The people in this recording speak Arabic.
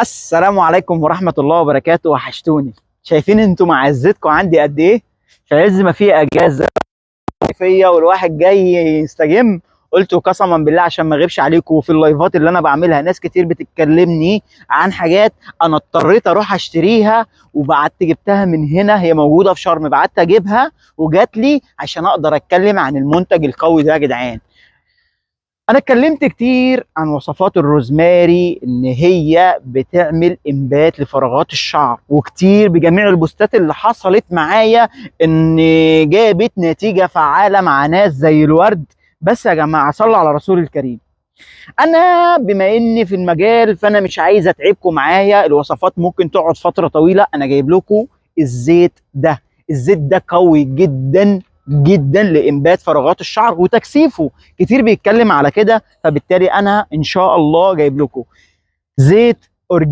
السلام عليكم ورحمة الله وبركاته. وحشتوني. شايفين انتوا معزتكم عندي قد ايه؟ في عز ما في اجازة صيفية والواحد جاي يستجم، قلت قسما بالله عشان ما اغيبش عليكم. وفي اللايفات اللي انا بعملها ناس كتير بتتكلمني عن حاجات انا اضطريت اروح اشتريها، وبعت جبتها من هنا، هي موجودة في شرم، بعت اجيبها وجات لي عشان اقدر اتكلم عن المنتج القوي ده. يا جدعان، انا اتكلمت كتير عن وصفات الروزماري ان هي بتعمل انبات لفراغات الشعر، وكتير بجميع البوستات اللي حصلت معايا ان جابت نتيجة فعالة مع ناس زي الورد. بس يا جماعة صلوا على رسول الكريم. انا بما اني في المجال فانا مش عايز اتعبكم معايا، الوصفات ممكن تقعد فترة طويلة. انا جايب لكم الزيت ده. الزيت ده قوي جدا جدا لانبات فراغات الشعر وتكثيفه. كتير بيتكلم على كده، فبالتالي انا ان شاء الله جايب لكم زيت اورجانيك